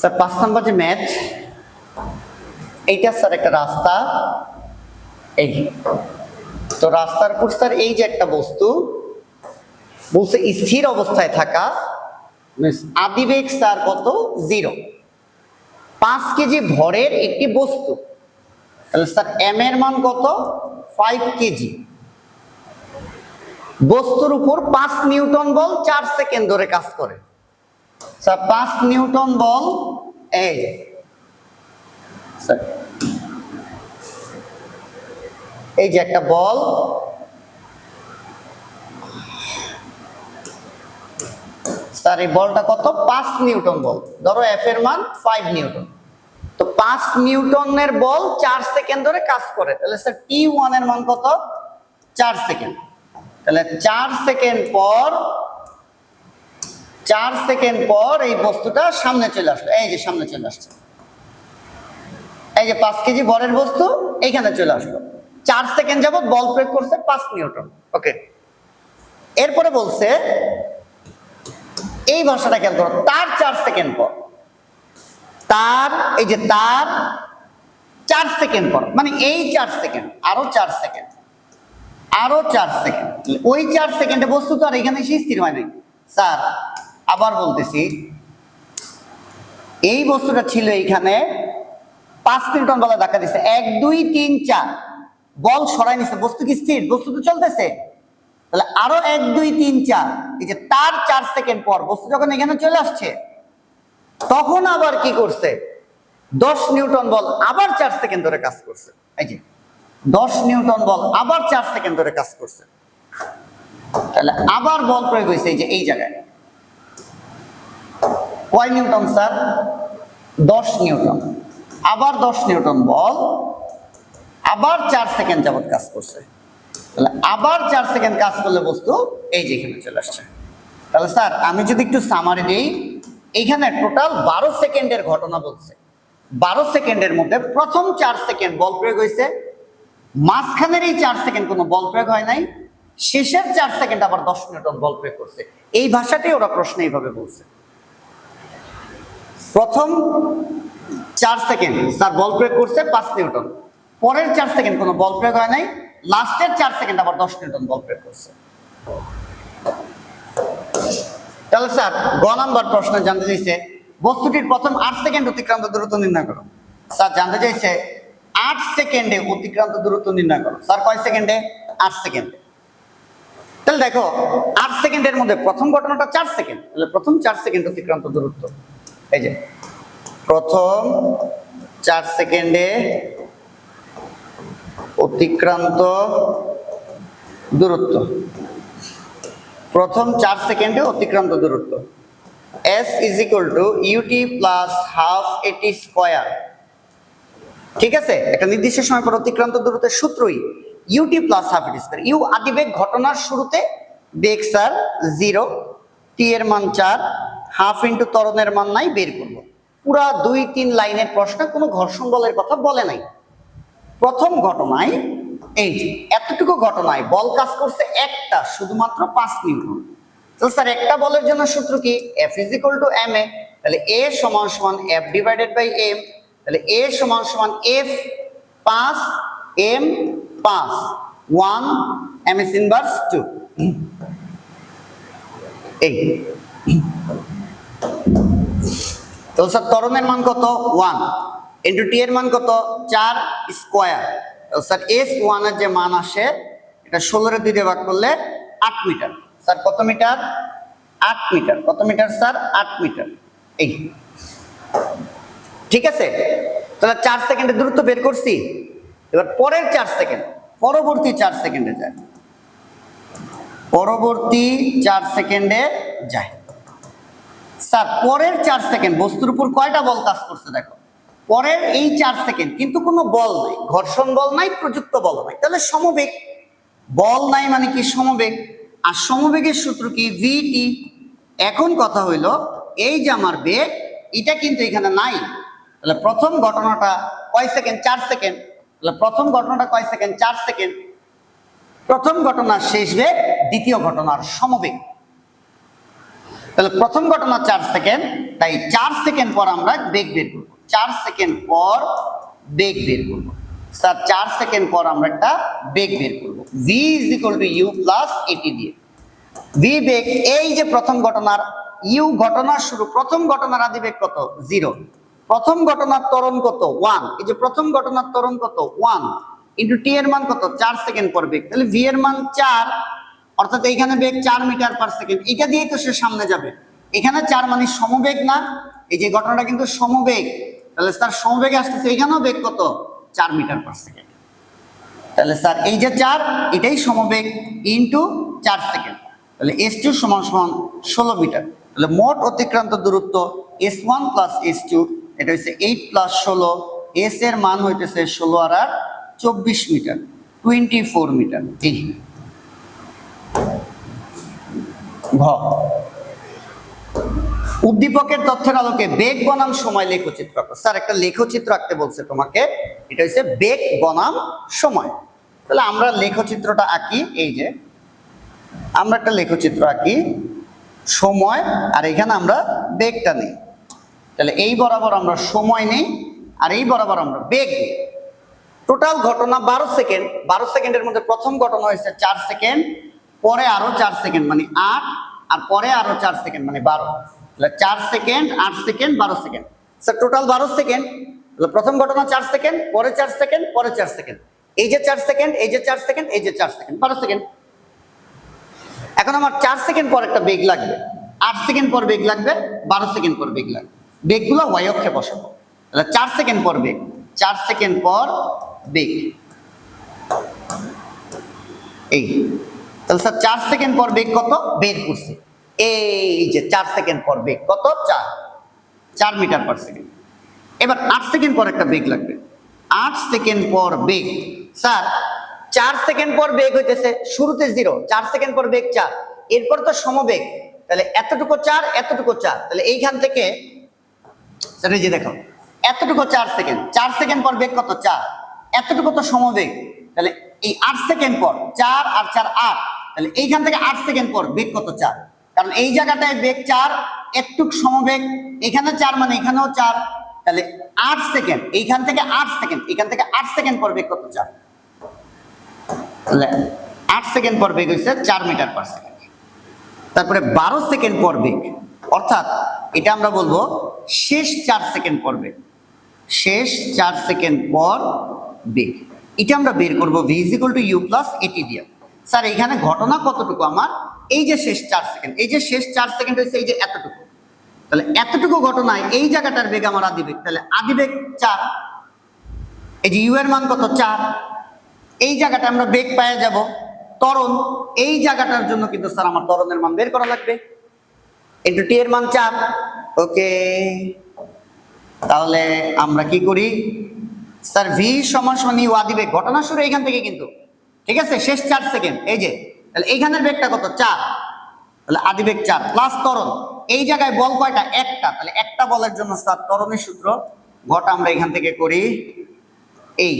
Sir 5 নম্বর যে math, এইটা sir একটা রাস্তা, এই তো রাস্তার উপর স্যার এই যে একটা বস্তু বলছে স্থির অবস্থায় থাকা, আদিবেগ স্যার কত 0, 5 কেজি ভরের একটি বস্তু, তাহলে স্যার এম এর মান কত 5 কেজি, বস্তুর উপর 5 নিউটন বল 4 সেকেন্ড ধরে কাজ করে। স্যার 5 নিউটন বল, এই স্যার এই যে একটা বল, স্যার এই বলটা কত 5 নিউটন বল, ধরো এফ এর মান 5 নিউটন, তো 5 নিউটনের বল 4 সেকেন্ড ধরে কাজ করে, তাহলে স্যার T1 এর মান কত 4 সেকেন্ড, তাহলে 4 সেকেন্ড পর এই বস্তুটা সামনে চলে আসলো, এই যে সামনে চলে আসছে, এই যে 5 কেজি ভরের বস্তু এইখানে চলে আসলো, 4 সেকেন্ড যাবত বল প্রয়োগ করছে 5 নিউটন। ওকে, এরপরে বলছে এই ভাষাটা খেয়াল করো, তার 4 সেকেন্ড পর, তার এই যে তার 4 সেকেন্ড পর, মানে এই 4 সেকেন্ড আরো 4 সেকেন্ড আরো 4 সেকেন্ড, ওই 4 সেকেন্ডে বস্তু তো আর এখানে এসে স্থির হয় নাই। স্যার আবার বলতেছি, এই বস্তুটা ছিল এইখানে, 5 নিউটন বলে ধাক্কা দিচ্ছে, 1 2 3 4 বল সরাই নিছে, বস্তু কি স্থির? বস্তু তো চলতেছে, তাহলে আরো 1 2 3 4, এই যে তার 4 সেকেন্ড পর বস্তু যখন এখানে চলে আসছে, তখন আবার কি করছে 10 নিউটন বল আবার 4 সেকেন্ড ধরে কাজ করছে, এই যে 10 নিউটন বল আবার 4 সেকেন্ড ধরে কাজ করছে, তাহলে আবার বল প্রয়োগ হয়েছে এই যে এই জায়গায়, কয় নিউটন স্যার 10 নিউটন, আবার 10 নিউটন বল আবার 4 সেকেন্ড যাবত কাজ করছে, তাহলে আবার 4 সেকেন্ড কাজ করলে বস্তু এই যে এখানে চলে আসছে। তাহলে স্যার আমি যদি একটু সামারি দিই, এইখানে টোটাল 12 সেকেন্ডের ঘটনা বলছে, 12 সেকেন্ডের মধ্যে প্রথম 4 সেকেন্ড বল প্রয়োগ হয়েছে, মাঝখানের এই 4 সেকেন্ড কোনো বল প্রয়োগ হয় নাই, শেষের 4 সেকেন্ড আবার 10 নিউটন বল প্রয়োগ করছে। এই ভাষাটাই ওরা প্রশ্নে এইভাবে বলছে, প্রথম 4 সেকেন্ড স্যার বল প্রয়োগ করছে 5 নিউটন, পরের 4 সেকেন্ড কোনো বল প্রয়োগ হয় নাই, লাস্টের 4 সেকেন্ড আবার 10 নিউটন বল প্রয়োগ করছে। তাহলে স্যার গ নাম্বার প্রশ্ন জানতে চাইছে বস্তুটির প্রথম 8 সেকেন্ড অতিক্রান্ত দূরত্ব নির্ণয় করো। স্যার জানতে চাইছে 8 সেকেন্ডে অতিক্রান্ত দূরত্ব নির্ণয় করো। স্যার কয় সেকেন্ডে? 8 সেকেন্ডে। তাহলে দেখো 8 সেকেন্ডের মধ্যে প্রথম ঘটনাটা 4 সেকেন্ড, তাহলে প্রথম 4 সেকেন্ড অতিক্রান্ত দূরত্ব, এই যে প্রথম 4 সেকেন্ডে অতিক্রান্ত দূরত্ব, প্রথম 4 সেকেন্ডে অতিক্রান্ত দূরত্ব s is equal to ut plus half at square. ঠিক আছে, একটা নির্দিষ্ট সময় পর অতিক্রান্ত দূরত্বের সূত্রই ut plus half at square. u আদিবেগ, ঘটনার শুরুতে বেগ স্যার 0, t এর মান 4, হাফ ইন্টু ত্বরণের মান নাই, বের করব। পুরা 2-3 লাইনের প্রশ্ন কোনো ঘর্ষণ বলের কথা বলে নাই। প্রথম ঘটনায় এই যে এতটুকু ঘটনায় বল কাজ করছে একটা, শুধুমাত্র 5 নিউটন। তো স্যার একটা বলের জন্য সূত্র কি? F is equal to ma, তাহলে A সমান সমান F ডিভাইডেড বাই m, তাহলে A সমান সমান F 5 m 5 1 ms ইনভার্স 2। এই তো স্যার ত্বরণের মান কত 1 ইন্টু টি এর মান কত 4 স্কয়ার, স্যার S1 এর যে মান আসে এটা 16 এর 2 দিয়ে ভাগ করলে 8 মিটার। স্যার কত মিটার? 8 মিটার। কত মিটার স্যার? 8 মিটার। এই ঠিক আছে, তাহলে 4 সেকেন্ডের দূরত্ব বের করছি। এবার পরের 4 সেকেন্ড, পরবর্তী 4 সেকেন্ডে যায়, পরবর্তী 4 সেকেন্ডে যায়। স্যার পরের 4 সেকেন্ড বস্তুর উপর কয়টা বল কাজ করছে দেখো, পরের এই 4 সেকেন্ড কিন্তু কোনো বল নাই, ঘর্ষণ বল নাই, প্রযুক্ত বল নাই, তাহলে সমবেগ। বল নাই মানে কি? সমবেগ। আর সমবেগের সূত্র কি? vt। এখন কথা হইল এই যে আমার বেগ, এটা কিন্তু এখানে নাই, তাহলে প্রথম ঘটনাটা কয় সেকেন্ড? 4 সেকেন্ড। তাহলে প্রথম ঘটনাটা কয় সেকেন্ড? 4 সেকেন্ড। প্রথম ঘটনার শেষ বেগ দ্বিতীয় ঘটনার সমবেগ। তাহলে প্রথম ঘটনা 4 সেকেন্ড, তাই 4 সেকেন্ড পর আমরা বেগ বের করব। 4 সেকেন্ড পর বেগ বের করব স্যার। 4 সেকেন্ড পর আমরা একটা বেগ বের করব v u প্লাস এটি দিয়ে। v বেগ, এই যে প্রথম ঘটনার u ঘটনার শুরু, প্রথম ঘটনার আদি বেগ কত? 0। প্রথম ঘটনার ত্বরণ কত? 1। এই যে প্রথম ঘটনার ত্বরণ কত? 1 ইনটু t এর মান কত? 4 সেকেন্ড পর বেগ। তাহলে v এর মান 4, অর্থাৎ এইখানে বেগ 4 মিটার পার সেকেন্ড। এটা দিয়েই তো সে সামনে যাবে। এখানে 4 মানে সমবেগ না? এই যে ঘটনাটা কিন্তু সমবেগ, তাহলে স্যার সমবেগে আসতেছে, এখানেও বেগ কত? 4 মিটার পার সেকেন্ড। তাহলে স্যার এই যে 4, এটাই সমবেগ ইনটু 4 সেকেন্ড, তাহলে s2 সমান সমান 16 মিটার। তাহলে মোট অতিক্রান্ত দূরত্ব s1 প্লাস s2, এটা হচ্ছে 8 প্লাস 16, s এর মান হইতেছে 16 আর 8 24 মিটার, 24 মিটার। এই ঘ, উদ্দীপকের তথ্যের আলোকে বেগ বনাম সময় লেখচিত্র আঁকো। স্যার একটা লেখচিত্র আঁকতে বলছে তোমাকে, এটা হচ্ছে বেগ বনাম সময়। তাহলে আমরা লেখচিত্রটা আঁকি। এই যে আমরা একটা লেখচিত্র আঁকি, সময় আর এখানে আমরা বেগটা নেই। তাহলে এই বরাবর আমরা সময় নেই আর এই বরাবর আমরা বেগ নেই। টোটাল ঘটনা 12 সেকেন্ড। 12 সেকেন্ডের মধ্যে প্রথম ঘটনা হয়েছে 4 সেকেন্ড, পরে আরো 4 সেকেন্ড মানে 8, আর পরে আরো 4 সেকেন্ড মানে 12। তাহলে 4 second, 8 second, 12 second. Sir total 12 second. তাহলে প্রথম ঘটনা 4 সেকেন্ড, পরে 4 সেকেন্ড, পরে 4 সেকেন্ড, এই যে 4 সেকেন্ড, এই যে 4 সেকেন্ড, এই যে 4 সেকেন্ড, 12 সেকেন্ড। এখন আমার 4 সেকেন্ড পর একটা বেগ লাগবে, 8 সেকেন্ড পর বেগ লাগবে, 12 সেকেন্ড পর বেগ লাগবে। বেগগুলো y অক্ষে বসাবো। তাহলে 4 সেকেন্ড পর বেগ, 4 সেকেন্ড পর বেগ, এই। তাহলে স্যার 4 সেকেন্ড পর বেগ কত বের করছি, এই যে 4 সেকেন্ড পর বেগ কত? 4 মিটার পার সেকেন্ড। এবার 8 সেকেন্ড পর একটা বেগ লাগবে, 8 সেকেন্ড পর বেগ। স্যার 4 সেকেন্ড পর বেগ হইতেছে শুরুতে 0, 4 সেকেন্ড পর বেগ 4, এরপর তো সমবেগ। তাহলে এতটুকু 4, এতটুকু 4, তাহলে এইখান থেকে স্যার এই যে দেখো এতটুকু 4 সেকেন্ড, 4 সেকেন্ড পর বেগ কত? 4, এতটুকু তো সমবেগ। তাহলে এই 8 সেকেন্ড পর 4 আর 4 8, তাহলে এইখান থেকে 8 সেকেন্ড পর বেগ কত? 4, কারণ এই জায়গাটায় বেগ 4, একটুক সমবেগ, এখানে 4 মানে এখানেও 4, তাহলে 8 সেকেন্ড, এইখান থেকে 8 সেকেন্ড, এখান থেকে 8 সেকেন্ড পর বেগ কত? 4। তাহলে 8 সেকেন্ড পর বেগ হচ্ছে 4 মিটার পার সেকেন্ড। তারপরে 12 সেকেন্ড পর বেগ, অর্থাৎ এটা আমরা বলবো শেষ 4 সেকেন্ড পর বেগ, শেষ 4 সেকেন্ড পর বেগ। এটা আমরা বের করবো v u প্লাস এটি দিয়ে। স্যার এখানে ঘটনা কতটুকু আমার? এই যে শেষ 4 সেকেন্ড, এই যে শেষ 4 সেকেন্ড হচ্ছে এই যে এতটুকু। তাহলে এতটুকু ঘটনায় এই জায়গাটার বেগ আমার আদি বেগ, তাহলে আদি বেগ 4। এই যে u এর মান কত? 4। এই জায়গাটা আমরা বেগ পেয়ে যাব। ত্বরণ, এই জায়গাটার জন্য কিন্তু স্যার আমার ত্বরণের মান বের করা লাগবে, ইনটু t এর মান 4। ওকে, তাহলে আমরা কি করি? স্যার v সমান সমান u আদি বেগ, ঘটনা শুরু এইখান থেকে কিন্তু, ঠিক আছে? শেষ 4 সেকেন্ড, এই যে, তাহলে এইখানের বেগটা কত? 4, তাহলে আদি বেগ 4 প্লাস ত্বরণ। এই জায়গায় বল কয়টা? একটা, তাহলে একটা বলের জন্য স্যার ত্বরণের সূত্র ঘটা আমরা এখান থেকে করি এই।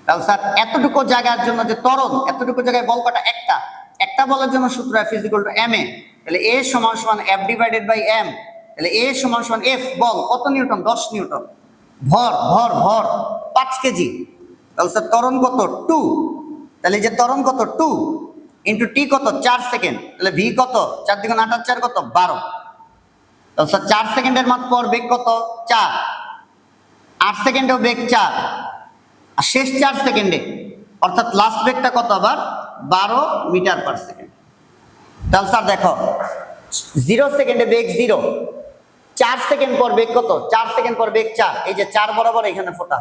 তাহলে স্যার এতটুকু জায়গার জন্য যে ত্বরণ, এতটুকু জায়গায় বল কয়টা? একটা, একটা বলের জন্য সূত্র F = ma। তাহলে a সমান সমান F ডিভাইডেড বাই m, তাহলে a সমান সমান F বল কত নিউটন? 10 নিউটন। ভর ভর ভর 5 কেজি। তাহলে স্যার ত্বরণ কত? 2। তাহলে এই যে ত্বরণ কত? 2 ইনটু t কত? 4 সেকেন্ড। তাহলে v কত? 4 × 8 = 4 কত? 12। তাহলে স্যার 4 সেকেন্ডের মাত্র পর বেগ কত? 4, 8 সেকেন্ডেও বেগ 4, আর শেষ 4 সেকেন্ডে, অর্থাৎ লাস্ট বেগটা কত? আবার 12 মিটার পার সেকেন্ড। তাহলে স্যার দেখো 0 সেকেন্ডে বেগ 0, 4 সেকেন্ড পর বেগ কত? 4 সেকেন্ড পর বেগ 4, এই যে 4 বরাবর এখানে ফোঁটা।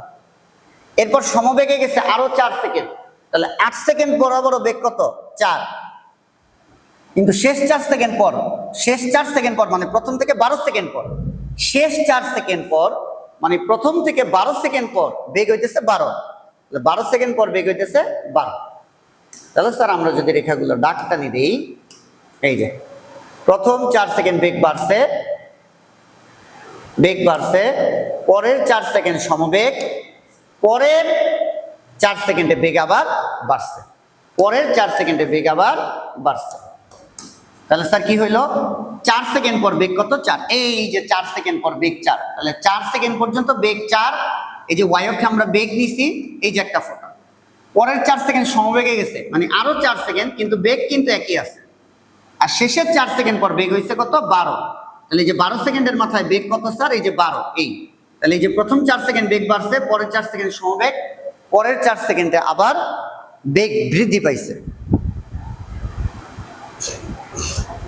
এরপর সমবেগে গেছে আরো 4 সেকেন্ড, তাহলে 8 সেকেন্ড বরাবর বেগ কত? 4। কিন্তু শেষ 4 সেকেন্ড পর, শেষ 4 সেকেন্ড পর মানে প্রথম থেকে 12 সেকেন্ড পর, শেষ 4 সেকেন্ড পর মানে প্রথম থেকে 12 সেকেন্ড পর বেগ হইতেছে 12, তাহলে 12 সেকেন্ড পর বেগ হইতেছে 12। তাহলে স্যার আমরা যদি রেখাগুলো দাগ টানি দেই, এই যে প্রথম 4 সেকেন্ড বেগ বাড়ছে, বেগ বাড়ছে, পরের 4 সেকেন্ড সমবেগ, পরের 4 সেকেন্ডে বেগ আবার বাড়ছে, পরের 4 সেকেন্ডে বেগ আবার বাড়ছে। তাহলে স্যার কি হইলো 4 সেকেন্ড পর বেগ কত 4, এই যে 4 সেকেন্ড পর বেগ 4, তাহলে 4 সেকেন্ড পর্যন্ত বেগ 4, এই যে y অক্ষে আমরা বেগ নিছি, এই যে একটা ফোঁটা, পরের 4 সেকেন্ড সমবেগে গেছে মানে আরো 4 সেকেন্ড, কিন্তু বেগ কিন্তু একই আছে, আর শেষের 4 সেকেন্ড পর বেগ হয়েছে কত 12, তাহলে এই যে 12 সেকেন্ডের মাথায় বেগ কত স্যার, এই যে 12, এই তাহলে এই যে প্রথম 4 সেকেন্ড বেগ বাড়ছে, পরের 4 সেকেন্ড সমবেগ, পরের 4 সেকেন্ডে আবার বেগ বৃদ্ধি পাইছে।